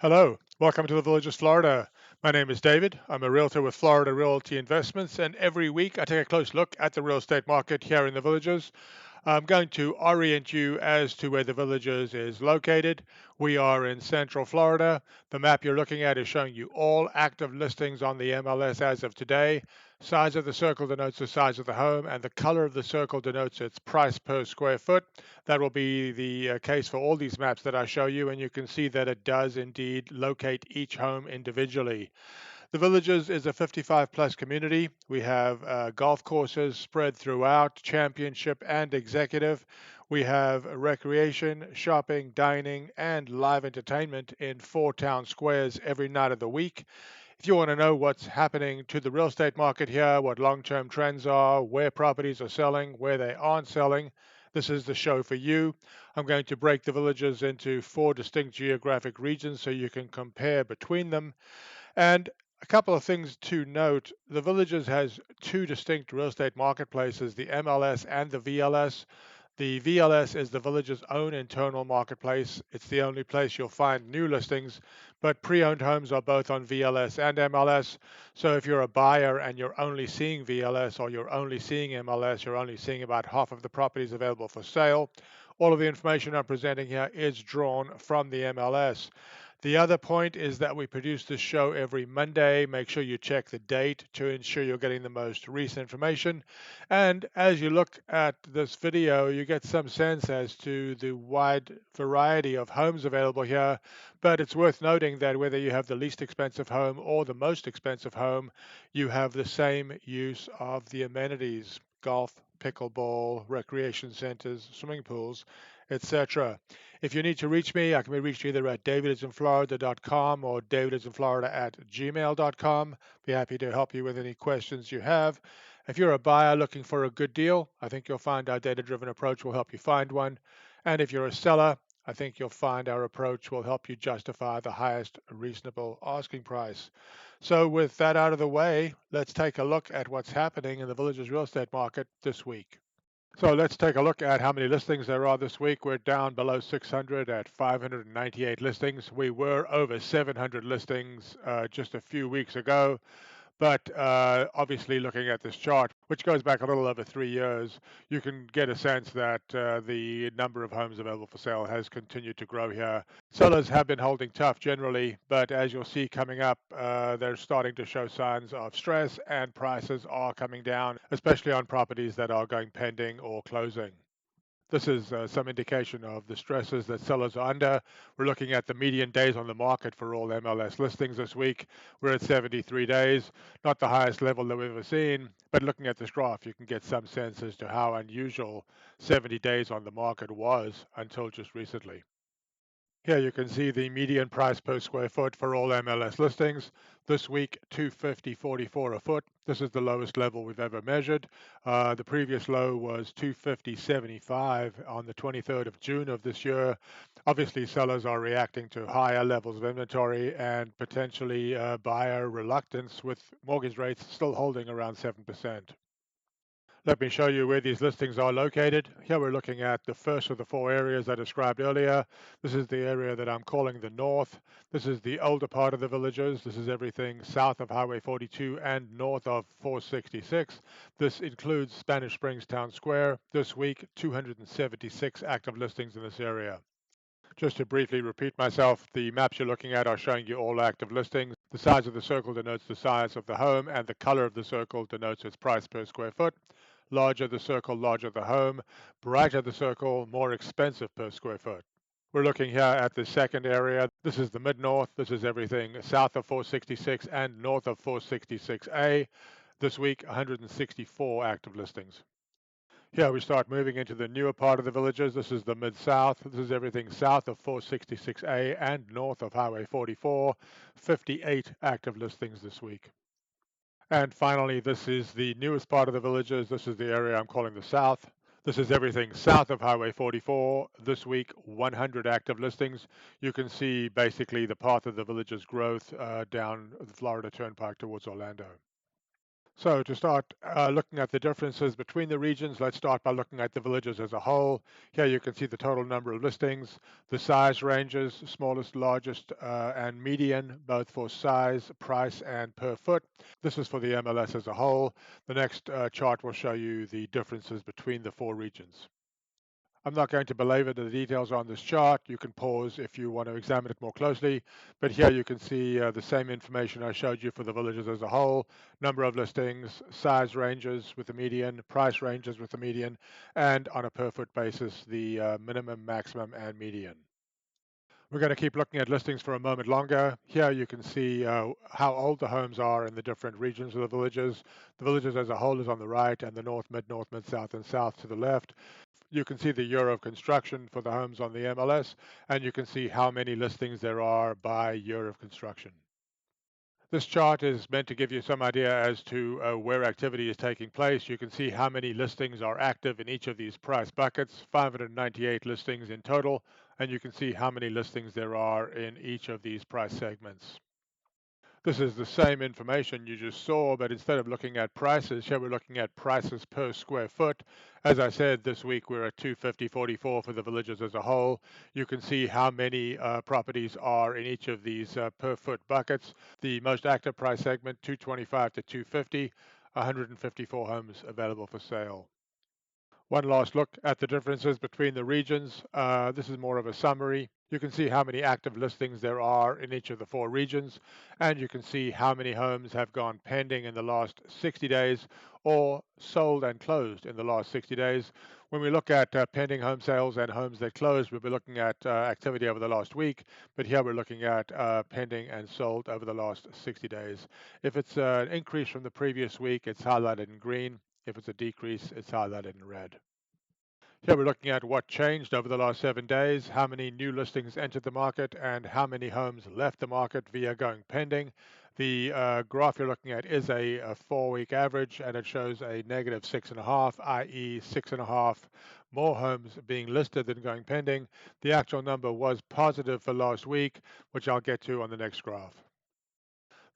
Hello, welcome to the Villages, Florida. My name is David. I'm a realtor with Florida Realty Investments, and every week I take a close look at the real estate market here in the Villages. I'm going to orient you as to where the Villages is located. We are in Central Florida. The map you're looking at is showing you all active listings on the MLS as of today. Size of the circle denotes the size of the home, and the color of the circle denotes its price per square foot. That will be the case for all these maps that I show you, and you can see that it does indeed locate each home individually. The Villages is a 55 plus community. We have golf courses spread throughout, championship and executive. We have recreation, shopping, dining, and live entertainment in four town squares every night of the week. If you want to know what's happening to the real estate market here, what long term trends are, where properties are selling, where they aren't selling, this is the show for you. I'm going to break the Villages into four distinct geographic regions so you can compare between them. And a couple of things to note, the Villages has two distinct real estate marketplaces, the MLS and the VLS. The VLS is the Village's own internal marketplace. It's the only place you'll find new listings, but pre-owned homes are both on VLS and MLS. So if you're a buyer and you're only seeing VLS or you're only seeing MLS, you're only seeing about half of the properties available for sale. All of the information I'm presenting here is drawn from the MLS. The other point is that we produce this show every Monday. Make sure you check the date to ensure you're getting the most recent information. And as you look at this video, you get some sense as to the wide variety of homes available here. But it's worth noting that whether you have the least expensive home or the most expensive home, you have the same use of the amenities: golf, pickleball, recreation centers, swimming pools, etc. If you need to reach me, I can be reached either at DavidisinFlorida.com or DavidisinFlorida@gmail.com. Be happy to help you with any questions you have. If you're a buyer looking for a good deal, I think you'll find our data-driven approach will help you find one. And if you're a seller, I think you'll find our approach will help you justify the highest reasonable asking price. So with that out of the way, let's take a look at what's happening in the Villages real estate market this week. So let's take a look at how many listings there are this week. We're down below 600 at 598 listings. We were over 700 listings just a few weeks ago. But obviously, looking at this chart, which goes back a little over 3 years, you can get a sense that the number of homes available for sale has continued to grow here. Sellers have been holding tough generally, but as you'll see coming up, they're starting to show signs of stress and prices are coming down, especially on properties that are going pending or closing. This is some indication of the stresses that sellers are under. We're looking at the median days on the market for all MLS listings this week. We're at 73 days, not the highest level that we've ever seen, but looking at this graph, you can get some sense as to how unusual 70 days on the market was until just recently. Here you can see the median price per square foot for all MLS listings. This week, 250.44 a foot. This is the lowest level we've ever measured. The previous low was 250.75 on the 23rd of June of this year. Obviously, sellers are reacting to higher levels of inventory and potentially buyer reluctance, with mortgage rates still holding around 7%. Let me show you where these listings are located. Here we're looking at the first of the four areas I described earlier. This is the area that I'm calling the north. This is the older part of the Villages. This is everything south of Highway 42 and north of 466. This includes Spanish Springs Town Square. This week, 276 active listings in this area. Just to briefly repeat myself, the maps you're looking at are showing you all active listings. The size of the circle denotes the size of the home, and the color of the circle denotes its price per square foot. Larger the circle, larger the home. Brighter the circle, more expensive per square foot. We're looking here at the second area. This is the mid-north. This is everything south of 466 and north of 466A. This week, 164 active listings. Here we start moving into the newer part of the Villages. This is the Mid-South. This is everything south of 466A and north of Highway 44. 58 active listings this week. And finally, this is the newest part of the Villages. This is the area I'm calling the South. This is everything south of Highway 44. This week, 100 active listings. You can see basically the path of the Villages growth down the Florida Turnpike towards Orlando. So to start looking at the differences between the regions, let's start by looking at the villages as a whole. Here you can see the total number of listings, the size ranges, smallest, largest, and median, both for size, price, and per foot. This is for the MLS as a whole. The next chart will show you the differences between the four regions. I'm not going to belabor the details on this chart. You can pause if you want to examine it more closely. But here you can see the same information I showed you for the villages as a whole: number of listings, size ranges with the median, price ranges with the median, and on a per foot basis, the minimum, maximum, and median. We're going to keep looking at listings for a moment longer. Here you can see how old the homes are in the different regions of the villages. The villages as a whole is on the right, and the north, mid, south, and south to the left. You can see the year of construction for the homes on the MLS, and you can see how many listings there are by year of construction. This chart is meant to give you some idea as to where activity is taking place. You can see how many listings are active in each of these price buckets, 598 listings in total, and you can see how many listings there are in each of these price segments. This is the same information you just saw, but instead of looking at prices, here we're looking at prices per square foot. As I said, this week we're at 250.44 for the villages as a whole. You can see how many properties are in each of these per foot buckets. The most active price segment, 225 to 250, 154 homes available for sale. One last look at the differences between the regions. This is more of a summary. You can see how many active listings there are in each of the four regions, and you can see how many homes have gone pending in the last 60 days or sold and closed in the last 60 days. When we look at pending home sales and homes that closed, we'll be looking at activity over the last week, but here we're looking at pending and sold over the last 60 days. If it's an increase from the previous week, it's highlighted in green. If it's a decrease, it's highlighted in red. Here we're looking at what changed over the last 7 days, how many new listings entered the market, and how many homes left the market via going pending. The graph you're looking at is a 4-week average, and it shows a negative 6.5, i.e. 6.5 more homes being listed than going pending. The actual number was positive for last week, which I'll get to on the next graph.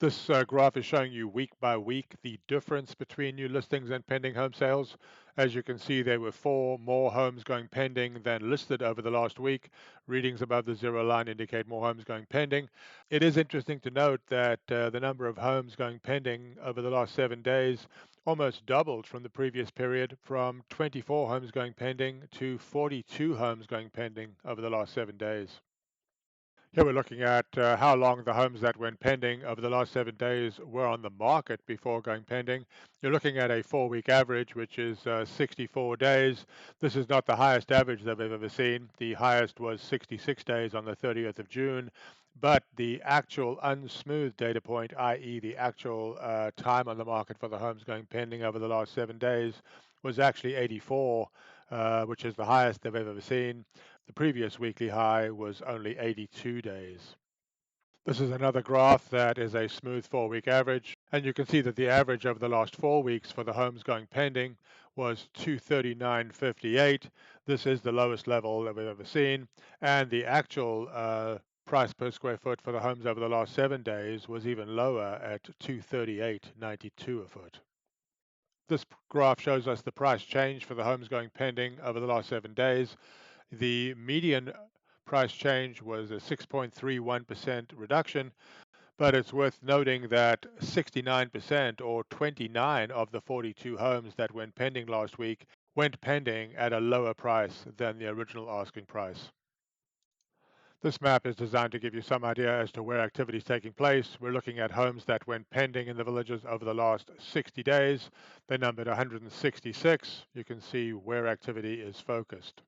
This graph is showing you week by week the difference between new listings and pending home sales. As you can see, there were 4 more homes going pending than listed over the last week. Readings above the zero line indicate more homes going pending. It is interesting to note that the number of homes going pending over the last 7 days almost doubled from the previous period, from 24 homes going pending to 42 homes going pending over the last 7 days. Here we're looking at how long the homes that went pending over the last 7 days were on the market before going pending. You're looking at a 4-week average, which is 64 days. This is not the highest average that we've ever seen. The highest was 66 days on the 30th of June. But the actual unsmoothed data point, i.e. the actual time on the market for the homes going pending over the last 7 days, was actually 84, which is the highest they've ever seen. The previous weekly high was only 82 days. This is another graph that is a smooth 4-week average, and you can see that the average over the last 4 weeks for the homes going pending was 239.58. This is the lowest level that we've ever seen, and the actual price per square foot for the homes over the last 7 days was even lower at 238.92 a foot. This graph shows us the price change for the homes going pending over the last 7 days. The median price change was a 6.31% reduction, but it's worth noting that 69% or 29 of the 42 homes that went pending last week went pending at a lower price than the original asking price. This map is designed to give you some idea as to where activity is taking place. We're looking at homes that went pending in the villages over the last 60 days. They numbered 166. You can see where activity is focused.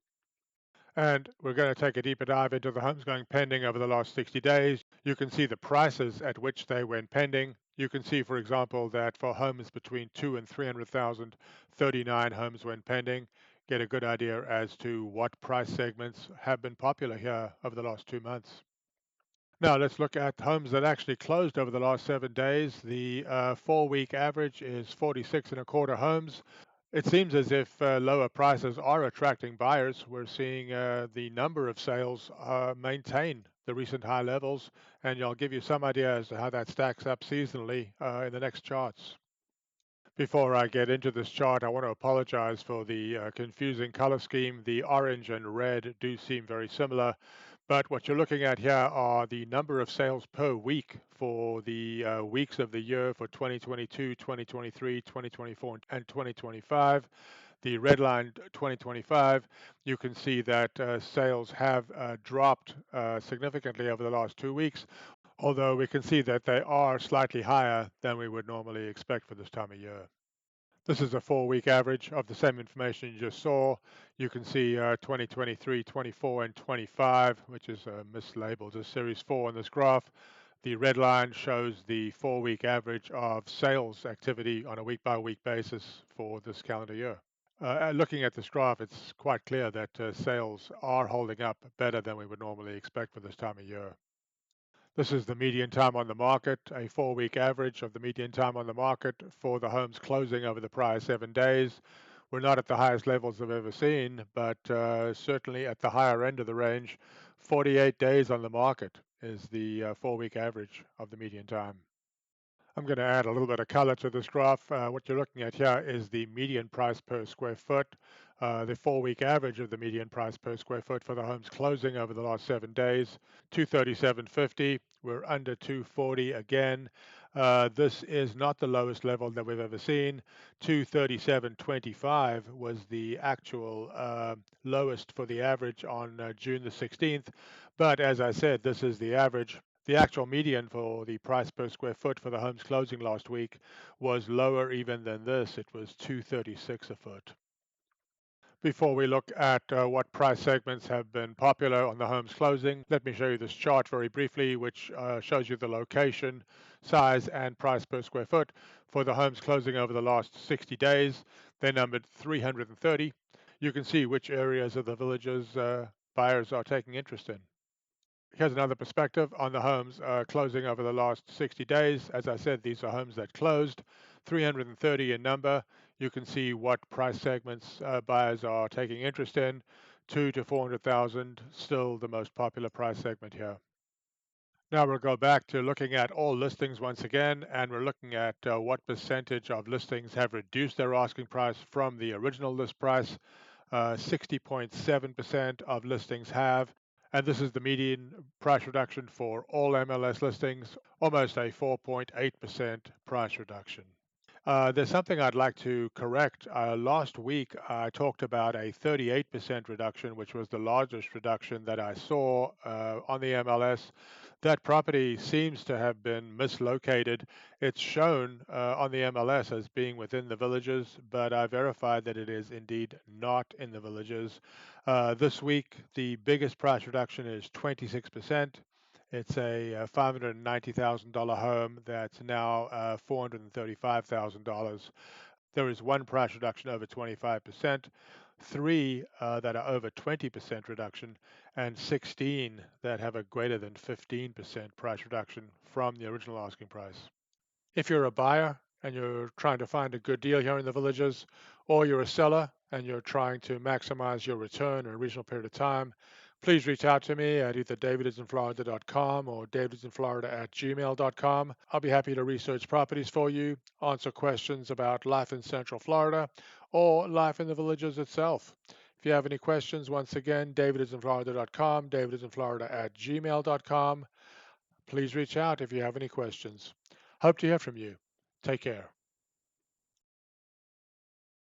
And we're going to take a deeper dive into the homes going pending over the last 60 days. You can see the prices at which they went pending. You can see, for example, that for homes between 2 and 300,000, 39 homes went pending. Get a good idea as to what price segments have been popular here over the last 2 months. Now let's look at homes that actually closed over the last 7 days. The 4-week average is 46 and a quarter homes. It seems as if lower prices are attracting buyers. We're seeing the number of sales maintain the recent high levels, and I'll give you some idea as to how that stacks up seasonally in the next charts. Before I get into this chart, I want to apologize for the confusing color scheme. The orange and red do seem very similar, but what you're looking at here are the number of sales per week for the weeks of the year for 2022, 2023, 2024, and 2025. The red line 2025, you can see that sales have dropped significantly over the last 2 weeks, although we can see that they are slightly higher than we would normally expect for this time of year. This is a 4-week average of the same information you just saw. You can see 2023, 24, and 25, which is mislabeled as Series 4 on this graph. The red line shows the 4-week average of sales activity on a week-by-week basis for this calendar year. Looking at this graph, it's quite clear that sales are holding up better than we would normally expect for this time of year. This is the median time on the market, a 4-week average of the median time on the market for the homes closing over the prior 7 days. We're not at the highest levels I've ever seen, but certainly at the higher end of the range. 48 days on the market is the 4-week average of the median time. I'm going to add a little bit of color to this graph. What you're looking at here is the median price per square foot, the 4-week average of the median price per square foot for the homes closing over the last 7 days, 237.50. We're under 240 again. This is not the lowest level that we've ever seen. 237.25 was the actual lowest for the average on June the 16th. But as I said, this is the average. The actual median for the price per square foot for the homes closing last week was lower even than this. It was 236 a foot. Before we look at what price segments have been popular on the homes closing, let me show you this chart very briefly, which shows you the location, size, and price per square foot for the homes closing over the last 60 days. They numbered 330. You can see which areas of the villages buyers are taking interest in. Here's another perspective on the homes closing over the last 60 days. As I said, these are homes that closed, 330 in number. You can see what price segments buyers are taking interest in. 2 to 400,000, still the most popular price segment here. Now we'll go back to looking at all listings once again, and we're looking at what percentage of listings have reduced their asking price from the original list price. 60.7% of listings have, and this is the median price reduction for all MLS listings, almost a 4.8% price reduction. There's something I'd like to correct. Last week, I talked about a 38% reduction, which was the largest reduction that I saw on the MLS. That property seems to have been mislocated. It's shown on the MLS as being within the villages, but I verified that it is indeed not in the villages. This week, the biggest price reduction is 26%. It's a $590,000 home that's now $435,000. There is one price reduction over 25%, three that are over 20% reduction, and 16 that have a greater than 15% price reduction from the original asking price. If you're a buyer and you're trying to find a good deal here in the villages, or you're a seller and you're trying to maximize your return in a reasonable period of time, please reach out to me at either DavidisinFlorida.com or DavidisinFlorida@gmail.com. I'll be happy to research properties for you, answer questions about life in Central Florida or life in the villages itself. If you have any questions, once again, DavidisinFlorida.com, DavidisinFlorida@gmail.com. Please reach out if you have any questions. Hope to hear from you. Take care.